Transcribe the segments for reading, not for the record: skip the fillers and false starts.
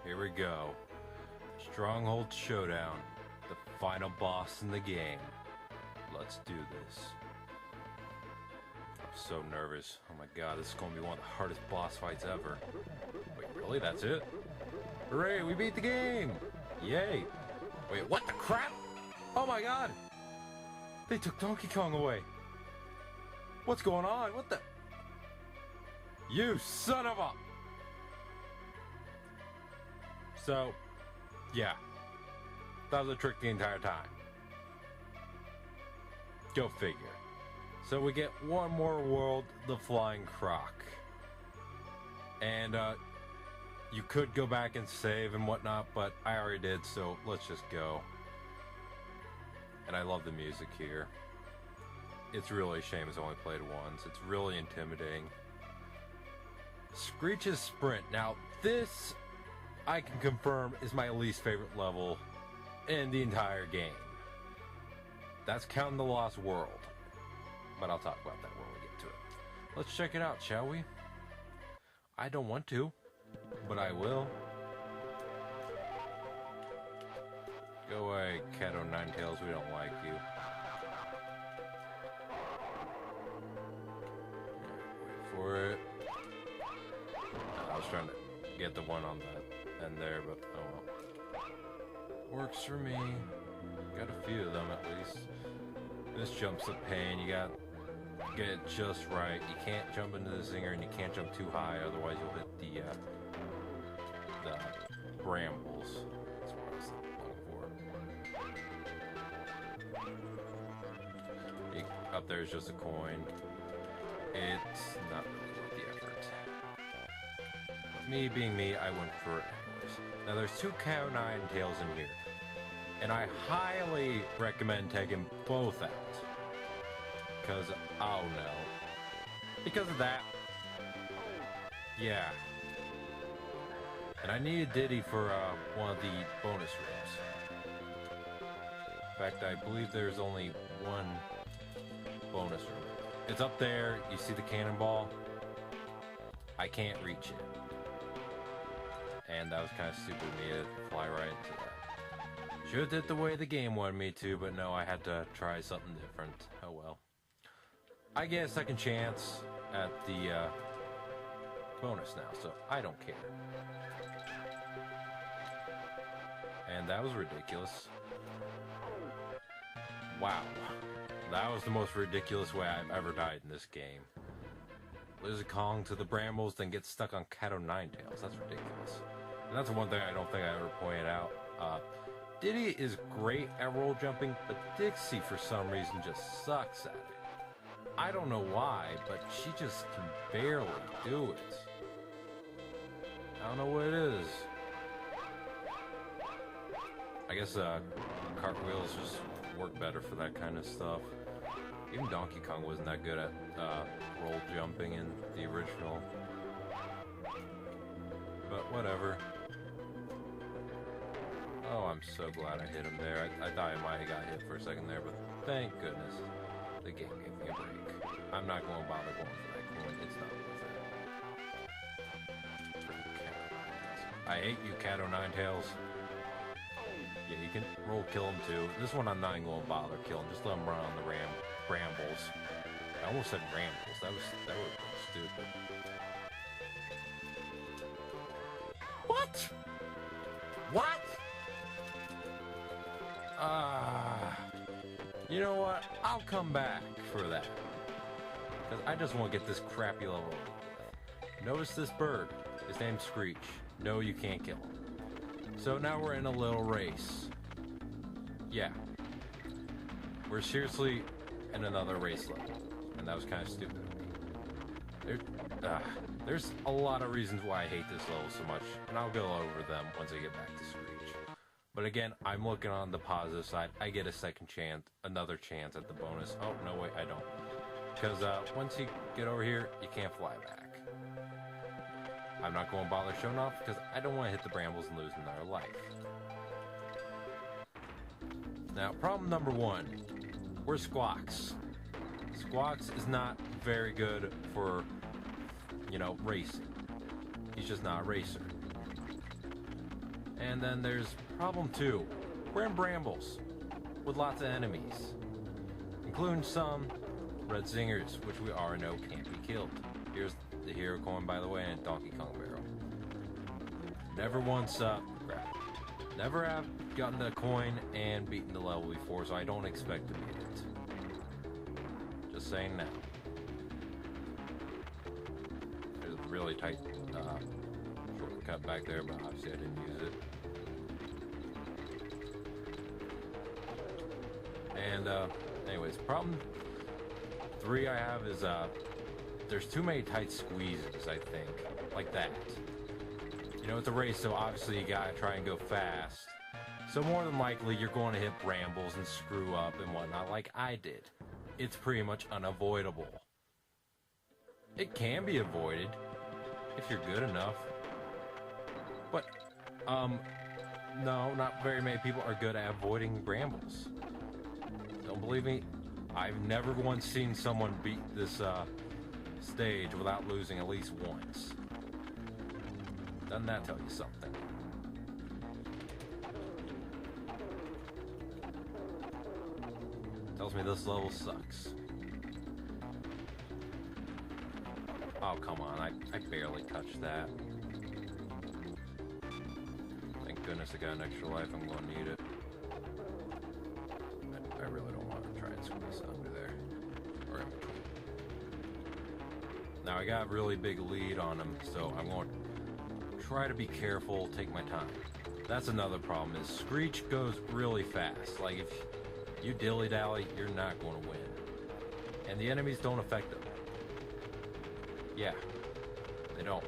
Here we go. Stronghold Showdown. The final boss in the game. Let's do this. I'm so nervous. Oh my god, this is going to be one of the hardest boss fights ever. Wait, really? That's it? Hooray, we beat the game! Yay! Wait, what the crap? Oh my god! They took Donkey Kong away! What's going on? What the... You son of a... So, yeah. That was a trick the entire time. Go figure. So we get one more world, the Flying Krock. And, you could go back and save and whatnot, but I already did, so let's just go. And I love the music here. It's really a shame it's only played once. It's really intimidating. Screech's Sprint. Now, this, I can confirm, is my least favorite level in the entire game. That's counting the Lost World. But I'll talk about that when we get to it. Let's check it out, shall we? I don't want to, but I will. Go away, Cato Ninetails, we don't like you. Wait for it. I was trying to get the one on the end there, but oh well. Works for me. Got a few of them at least. This jump's a pain, you gotta get it just right. You can't jump into the zinger and you can't jump too high, otherwise you'll hit the brambles. That's what I was looking for. Up there is just a coin. It's not really worth the effort. Me being me, I went for it anyways. Now there's two Cow Ninetails in here, and I highly recommend taking both out. Because, oh no. Because of that. Yeah. And I needed Diddy for one of the bonus rooms. In fact, I believe there's only one bonus room. It's up there, you see the cannonball? I can't reach it. And that was kind of stupid of me to fly right into that. Should've did the way the game wanted me to, but no, I had to try something different. Oh well. I get a second chance at the bonus now, so I don't care. And that was ridiculous. Wow. That was the most ridiculous way I've ever died in this game. Lose Kong to the brambles, then get stuck on Cato Ninetails. That's ridiculous. And that's one thing I don't think I ever pointed out. Diddy is great at roll jumping, but Dixie for some reason just sucks at it. I don't know why, but she just can barely do it. I don't know what it is. I guess cartwheels just work better for that kind of stuff. Even Donkey Kong wasn't that good at roll jumping in the original. But whatever. Oh, I'm so glad I hit him there. I thought I might have got hit for a second there, but thank goodness the game gave me a break. I'm not going to bother going for that coin. It's not worth it. I hate you, Cato Ninetails. Yeah, you can roll kill him too. This one I'm not even going to bother killing. Just let him run on the brambles. I almost said rambles. That would have been stupid. What? What? You know what? I'll come back for that. Because I just want to get this crappy level over with. Notice this bird. His name's Screech. No, you can't kill him. So now we're in a little race. Yeah. We're seriously in another race level. And that was kind of stupid of me. There's a lot of reasons why I hate this level so much. And I'll go over them once I get back to Screech. But again, I'm looking on the positive side. I get a second chance, another chance at the bonus. Oh, no, wait, I don't. Because once you get over here, you can't fly back. I'm not going to bother showing off because I don't want to hit the brambles and lose another life. Now, problem number one. Where's Squawks? Squawks is not very good for, racing. He's just not a racer. And then there's problem 2. We're in brambles with lots of enemies, including some red zingers, which we already know can't be killed. Here's the hero coin, by the way, and Donkey Kong barrel. Never have gotten the coin and beaten the level before, so I don't expect to beat it. Just saying now. There's a really tight shortcut back there, but obviously I didn't use it. And anyways, problem 3 I have is there's too many tight squeezes, I think, like that. You know, it's a race, so obviously you gotta try and go fast. So more than likely, you're going to hit brambles and screw up and whatnot, like I did. It's pretty much unavoidable. It can be avoided if you're good enough. But, no, not very many people are good at avoiding brambles. Don't believe me? I've never once seen someone beat this stage without losing at least once. Doesn't that tell you something? Tells me this level sucks. Oh, come on, I barely touched that. Thank goodness I got an extra life, I'm going to need it. I really don't want to try and squeeze under there. Or in between. Now I got a really big lead on him, so I'm going to try to be careful, take my time. That's another problem, is Screech goes really fast. Like, if you dilly-dally, you're not going to win. And the enemies don't affect him. Yeah, they don't.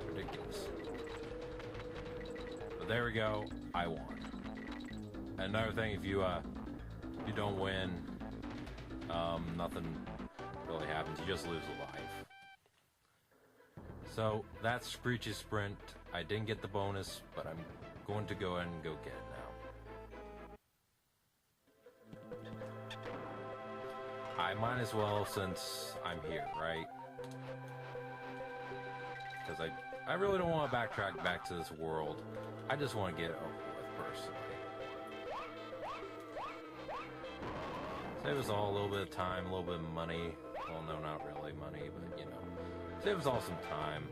Ridiculous. But there we go, I won. Another thing, if you don't win, nothing really happens. You just lose a life. So that's Screech's sprint. I didn't get the bonus, but I'm going to go ahead and go get it now. I might as well, since I'm here, right? Because I really don't want to backtrack back to this world. I just want to get it over with personally. Save us all a little bit of time, a little bit of money. Well, no, not really money, but you know. Save us all some time.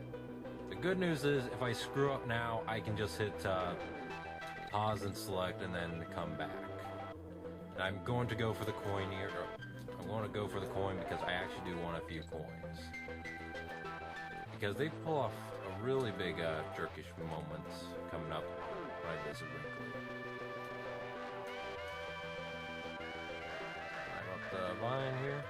The good news is, if I screw up now, I can just hit pause and select and then come back. And I'm going to go for the coin here. I'm going to go for the coin because I actually do want a few coins. Because they pull off a really big jerkish moment coming up when I visit Wrinkly. The line here.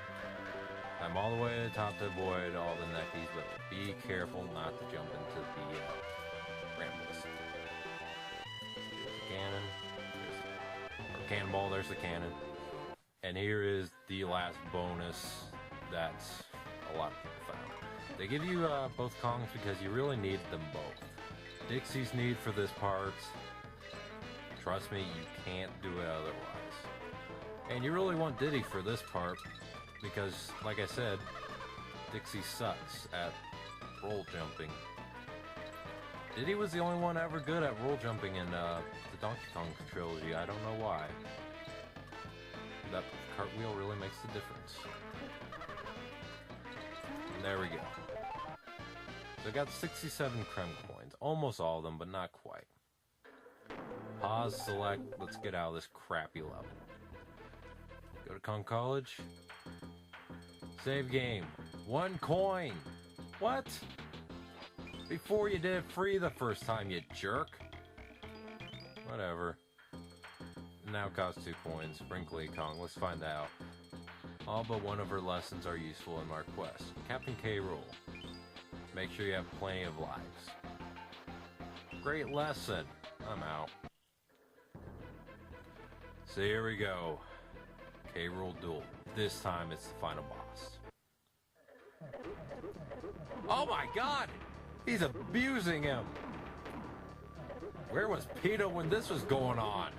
I'm all the way to the top to avoid all the neckies, but be careful not to jump into the brambles. There's the cannon. Or cannonball, there's the cannon. And here is the last bonus that a lot of people found. They give you both Kongs because you really need them both. Dixie's need for this part. Trust me, you can't do it otherwise. And you really want Diddy for this part, because, like I said, Dixie sucks at roll jumping. Diddy was the only one ever good at roll jumping in the Donkey Kong trilogy. I don't know why. That cartwheel really makes the difference. And there we go. So I got 67 Krem coins. Almost all of them, but not quite. Pause, select, let's get out of this crappy level. Go to Kong College. Save game. 1 coin. What? Before you did it free the first time, you jerk. Whatever. Now costs 2 coins. Wrinkly Kong. Let's find out. All but one of her lessons are useful in our quest. Captain K. Rool. Make sure you have plenty of lives. Great lesson. I'm out. So here we go. K. Rool duel. This time it's the final boss. Oh my god! He's abusing him! Where was PETA when this was going on?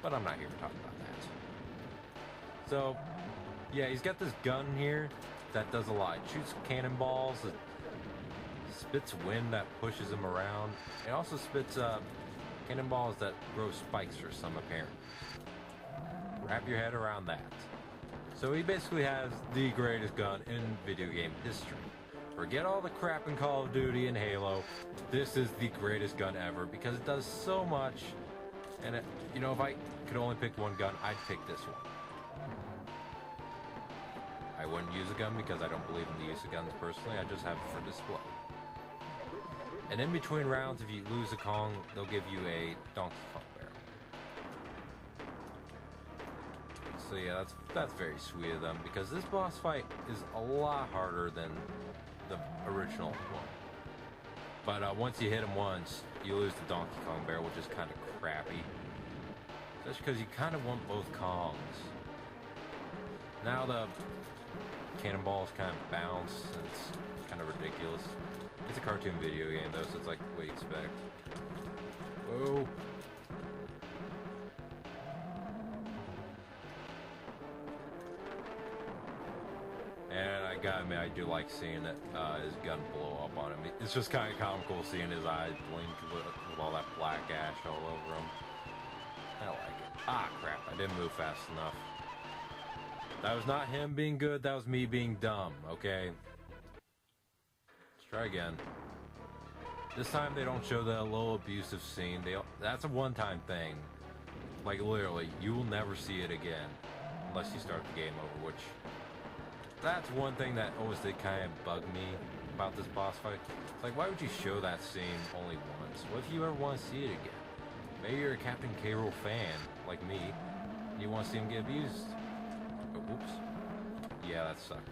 But I'm not here to talk about that. So, yeah, he's got this gun here that does a lot. It shoots cannonballs. spits wind that pushes him around. It also spits cannonballs that grow spikes for some apparent. Wrap your head around that. So he basically has the greatest gun in video game history. Forget all the crap in Call of Duty and Halo. This is the greatest gun ever because it does so much. And it, you know, if I could only pick one gun, I'd pick this one. I wouldn't use a gun because I don't believe in the use of guns personally. I just have it for display. And in between rounds, if you lose a Kong, they'll give you a Donkey Kong barrel. So yeah, that's very sweet of them because this boss fight is a lot harder than the original one. But once you hit him once, you lose the Donkey Kong barrel, which is kind of crappy. That's because you kind of want both Kongs. Now the cannonballs kind of bounce, and it's kind of ridiculous. It's a cartoon video game though, so it's like what you expect. Whoa. And I gotta admit, I do like seeing it, his gun blow up on him. It's just kind of comical seeing his eyes blink with all that black ash all over him. I like it. Ah, crap, I didn't move fast enough. That was not him being good, that was me being dumb, okay? Let's try again. This time they don't show that little abusive scene. That's a one-time thing. Like, literally, you will never see it again. Unless you start the game over, which... That's one thing that always did kind of bug me about this boss fight. It's like, why would you show that scene only once? What if you ever want to see it again? Maybe you're a Captain K. Rool fan, like me, and you want to see him get abused. Oh, whoops. Yeah, that sucked.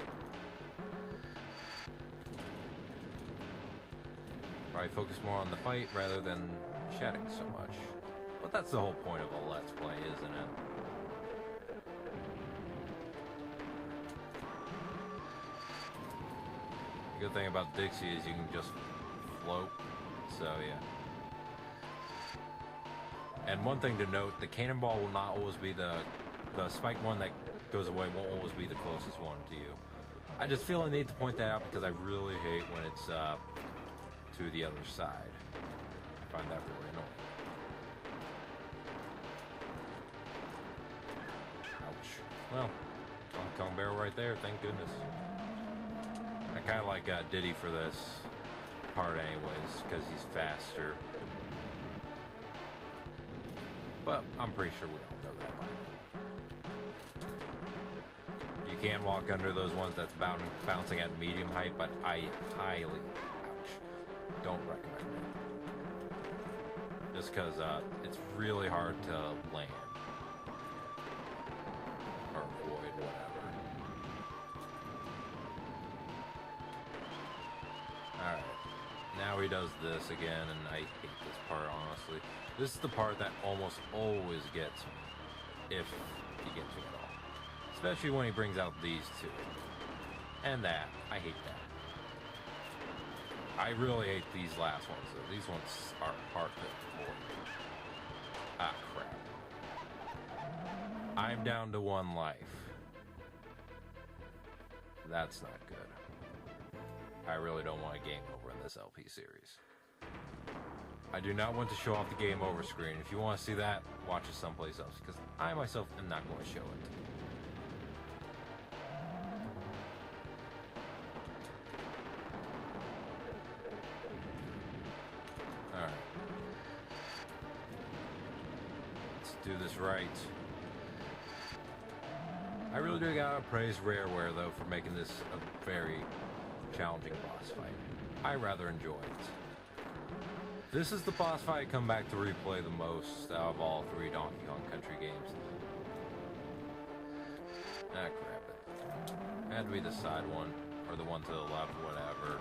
Probably focus more on the fight rather than chatting so much. But that's the whole point of a Let's Play, isn't it? The good thing about Dixie is you can just float, so yeah. And one thing to note, the cannonball will not always be the spike one that goes away won't always be the closest one to you. I just feel I need to point that out because I really hate when it's to the other side. I find that really annoying. Ouch. Well, Donkey Kong barrel right there, thank goodness. I kind of like Diddy for this part anyways, because he's faster. But I'm pretty sure we all know that by now. You can walk under those ones that's bouncing at medium height, but I highly, ouch, don't recommend it. Just because it's really hard to land. Or avoid, whatever. Alright, now he does this again, and I hate this part, honestly. This is the part that almost always gets me, if he gets me at all. Especially when he brings out these two. And that, I hate that. I really hate these last ones, though. These ones are hard to avoid. Ah, crap. I'm down to 1 life. That's not good. I really don't want a game over in this LP series. I do not want to show off the game over screen. If you want to see that, watch it someplace else, because I myself am not going to show it. Alright. Let's do this right. I really do gotta praise Rareware, though, for making this a very challenging boss fight. I rather enjoy it. This is the boss fight I come back to replay the most out of all 3 Donkey Kong Country games. Ah, crap it. It had to be the side one, or the one to the left, whatever.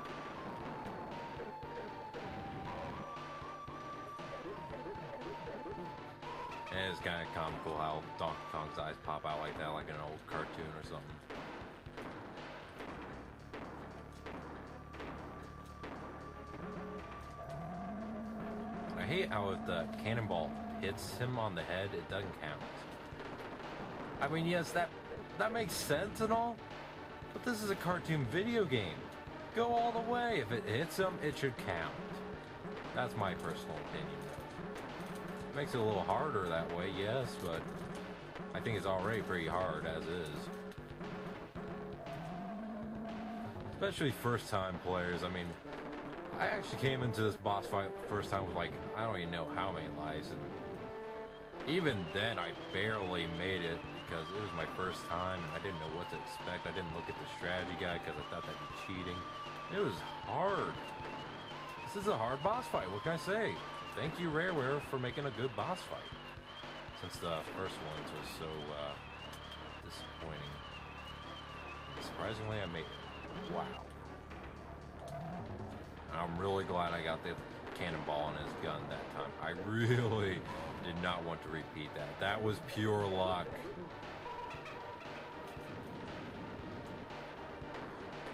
And it's kind of comical how Donkey Kong's eyes pop out like that, like in an old cartoon or something. I hate how if the cannonball hits him on the head, it doesn't count. I mean, yes, that makes sense and all, but this is a cartoon video game. Go all the way. If it hits them, it should count. That's my personal opinion. Makes it a little harder that way, yes, but I think it's already pretty hard as is. Especially first-time players. I mean, I actually came into this boss fight first time with like, I don't even know how many lives, and even then I barely made it because it was my first time and I didn't know what to expect. I didn't look at the strategy guide because I thought that'd be cheating. It was hard. This is a hard boss fight, what can I say? Thank you, Rareware, for making a good boss fight. Since the first ones was so disappointing. Surprisingly, I made it. Wow. I'm really glad I got the cannonball in his gun that time. I really did not want to repeat that. That was pure luck.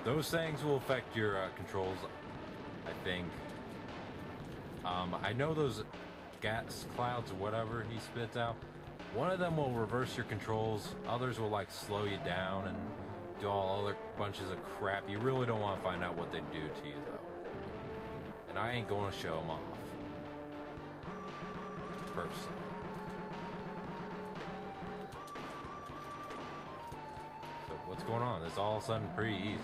Those things will affect your controls, I think. I know those gas clouds or whatever he spits out, one of them will reverse your controls, others will like slow you down and do all other bunches of crap. You really don't want to find out what they do to you though. And I ain't going to show them off. Personally. So what's going on? It's all of a sudden pretty easy.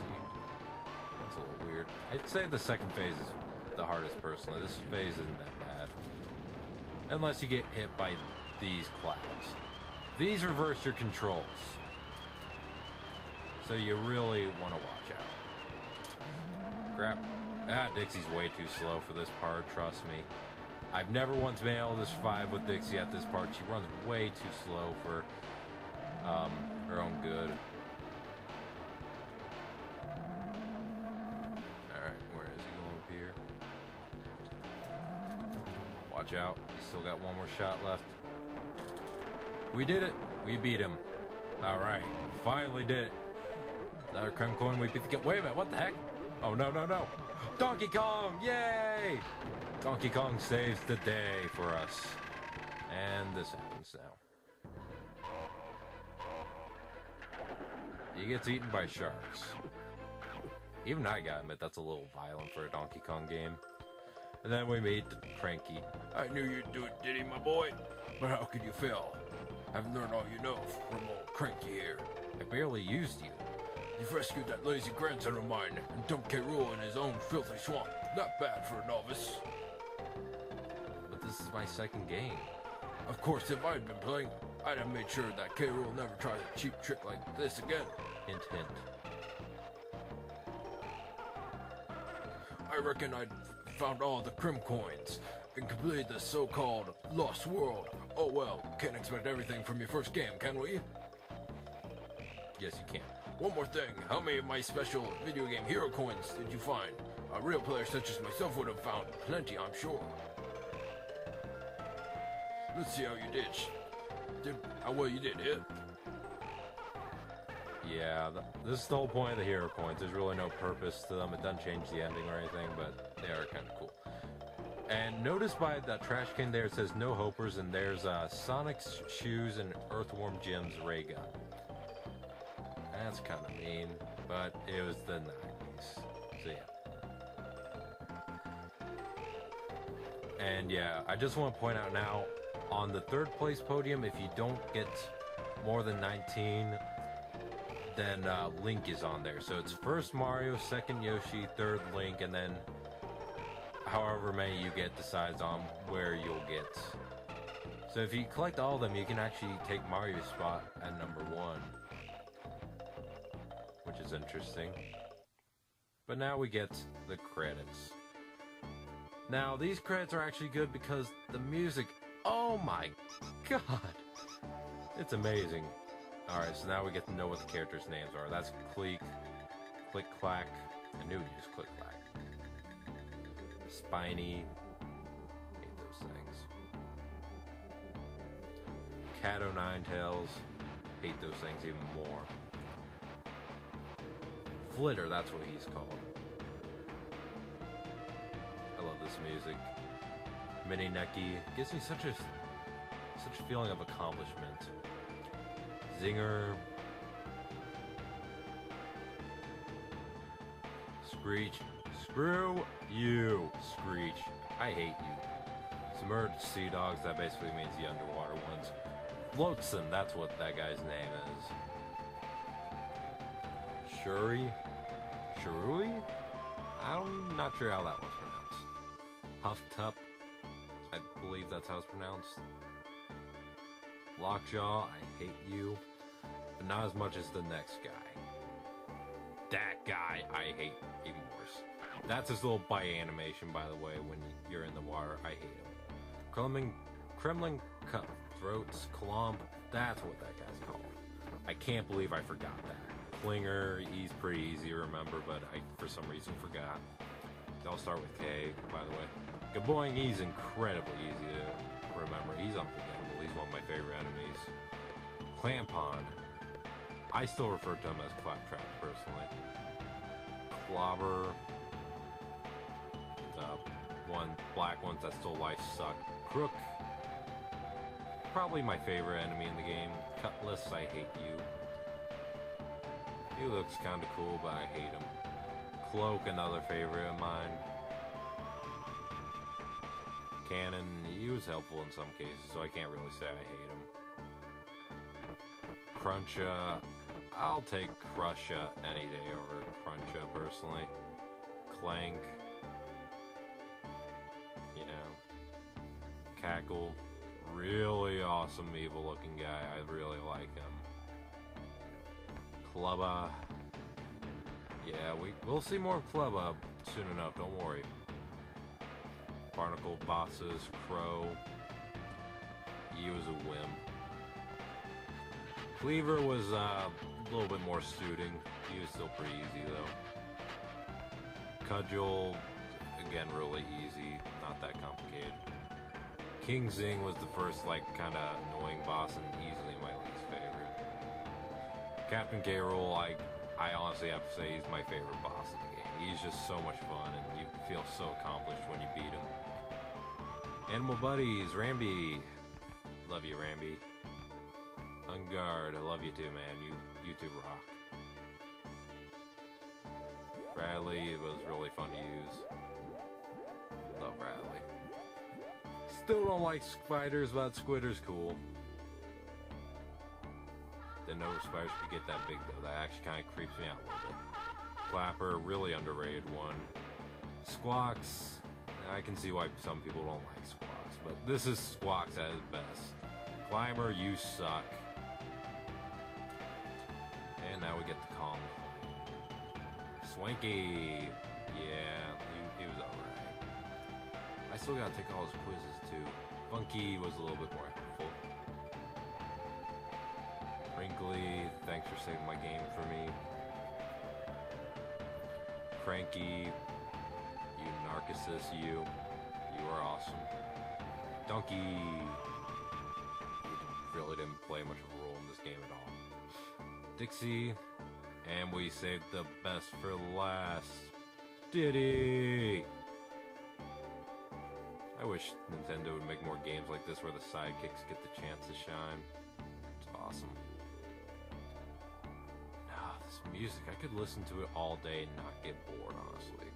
That's a little weird. I'd say the second phase is the hardest personally. This phase isn't that bad. Unless you get hit by these clouds. These reverse your controls. So you really want to watch out. Crap. Ah, Dixie's way too slow for this part, trust me. I've never once been able to survive with Dixie at this part. She runs way too slow for her own good. Alright, where is he going up here? Watch out. He's still got one more shot left. We did it. We beat him. Alright. Finally did it. Another creme coin. We beat the game. Wait a minute. What the heck? Oh, no, no, no. Donkey Kong! Yay! Donkey Kong saves the day for us. And this happens now. He gets eaten by sharks. Even I gotta admit, that's a little violent for a Donkey Kong game. And then we meet Cranky. I knew you'd do it, Diddy, my boy. But how could you fail? I've learned all you know from old Cranky here. I barely used you. You've rescued that lazy grandson of mine and dumped K. Rool in his own filthy swamp. Not bad for a novice. But this is my second game. Of course, if I'd been playing, I'd have made sure that K. Rool never tries a cheap trick like this again. Hint, hint. I reckon I'd found all the Crim coins and completed the so-called Lost World. Oh well, can't expect everything from your first game, can we? Yes, you can. One more thing, how many of my special video game hero coins did you find? A real player such as myself would have found plenty, I'm sure. Let's see how you did. How well you did, hit. Yeah, this is the whole point of the hero coins. There's really no purpose to them. It doesn't change the ending or anything, but they are kind of cool. And notice by the trash can there, it says no hopers, and there's Sonic's shoes and Earthworm Jim's ray gun. That's kind of mean, but it was the 90s. So yeah. And yeah, I just want to point out now, on the third place podium, if you don't get more than 19, then Link is on there. So it's first Mario, second Yoshi, third Link, and then however many you get decides on where you'll get. So if you collect all of them, you can actually take Mario's spot at number 1. Which is interesting. But now we get the credits. Now, these credits are actually good because the music, oh my god, it's amazing. Alright, so now we get to know what the characters' names are. That's Click Clack. I knew he used Click Clack. Spiny. Hate those things. Cat O' 9 Tails. Hate those things even more. Flitter, that's what he's called. I love this music. Mini Necky gives me such a feeling of accomplishment. Zinger. Screech. Screw you, Screech. I hate you. Submerged sea dogs, that basically means the underwater ones. Floatson, that's what that guy's name is. Shuri? Shirui? I'm not sure how that was pronounced. Hufftup, I believe that's how it's pronounced. Lockjaw, I hate you. But not as much as the next guy. That guy, I hate even worse. That's his little bite animation, by the way, when you're in the water. I hate him. Kremlin Cutthroats, Clump, that's what that guy's called. I can't believe I forgot that. Klinger, he's pretty easy to remember, but I, for some reason, forgot. I'll start with K, by the way. Gaboing, he's incredibly easy to remember. He's unforgettable. He's one of my favorite enemies. Clampon. I still refer to him as Claptrap, personally. Clobber. The one black ones that still life suck. Krock. Probably my favorite enemy in the game. Cutlass, I hate you. He looks kinda cool, but I hate him. Cloak, another favorite of mine. Cannon, he was helpful in some cases, so I can't really say I hate him. Cruncha, I'll take Crusha any day over Cruncha, personally. Clank, you know. Cackle, really awesome evil looking guy, I really like him. Clubba, yeah, we'll see more of Clubba soon enough, don't worry. Barnacle bosses, Crow, he was a whim. Cleaver was a little bit more suiting, he was still pretty easy though. Cudgel, again really easy, not that complicated. King Zing was the first like kinda annoying boss and easily my least favorite. Captain K. Rool, I honestly have to say he's my favorite boss in the game. He's just so much fun and you feel so accomplished when you beat him. Animal Buddies, Rambi. Love you, Rambi. Ungard, I love you too, man. You two rock. Bradley, it was really fun to use. Love Bradley. Still don't like spiders, but Squidder's cool. Didn't know spiders could get that big though. That actually kind of creeps me out a little bit. Clapper, really underrated one. Squawks, I can see why some people don't like Squawks, but this is Squawks at his best. Climber, you suck. And now we get the Kong. Swanky, yeah, he was alright. I still gotta take all his quizzes too. Funky was a little bit more helpful. Wrinkly, thanks for saving my game for me. Cranky, you Narcissus, you are awesome. Donkey, you really didn't play much of a role in this game at all. Dixie, and we saved the best for last. Diddy! I wish Nintendo would make more games like this where the sidekicks get the chance to shine. It's awesome. This music, I could listen to it all day and not get bored, honestly.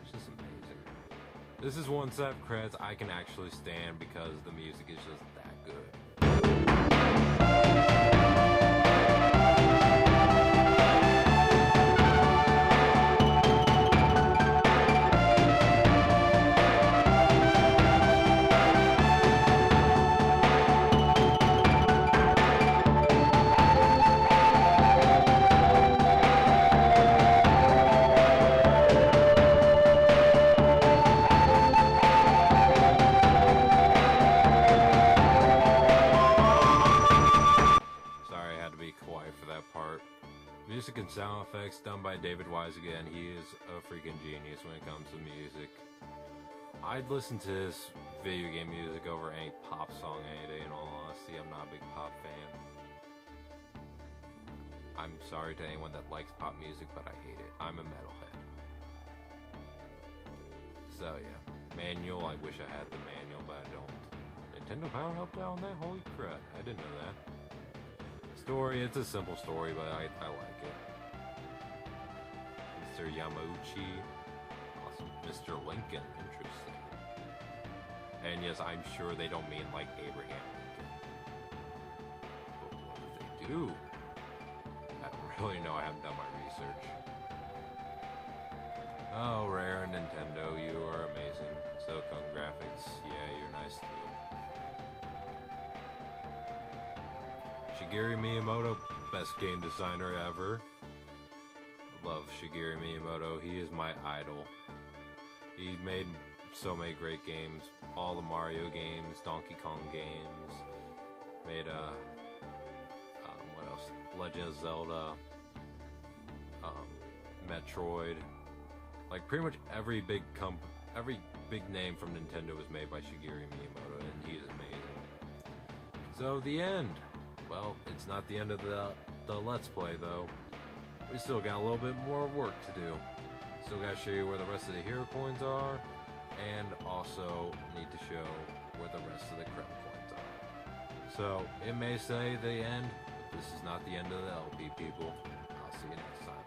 It's just amazing. This is one set of credits I can actually stand because the music is just that good. Music and sound effects done by David Wise again. He is a freaking genius when it comes to music. I'd listen to his video game music over any pop song any day, in all honesty. I'm not a big pop fan. I'm sorry to anyone that likes pop music, but I hate it. I'm a metalhead. So yeah, manual, I wish I had the manual, but I don't. Nintendo Power helped out on that? Holy crap, I didn't know that. Story, it's a simple story, but I like it. Mr. Yamauchi. Awesome. Mr. Lincoln. Interesting. And yes, I'm sure they don't mean like Abraham Lincoln. But what if they do? I don't really know. I haven't done my research. Oh, Rare Nintendo, you are amazing. Silicon graphics, yeah, you're nice too. Shigeru Miyamoto, best game designer ever. Love Shigeru Miyamoto, he is my idol. He made so many great games. All the Mario games, Donkey Kong games. Made what else? Legend of Zelda. Metroid. Like pretty much every big name from Nintendo was made by Shigeru Miyamoto, and he is amazing. So the end. Well, it's not the end of the Let's Play though. We still got a little bit more work to do. Still gotta show you where the rest of the hero coins are, and also need to show where the rest of the Krock coins are. So it may say the end, but this is not the end of the LP, people. I'll see you next time.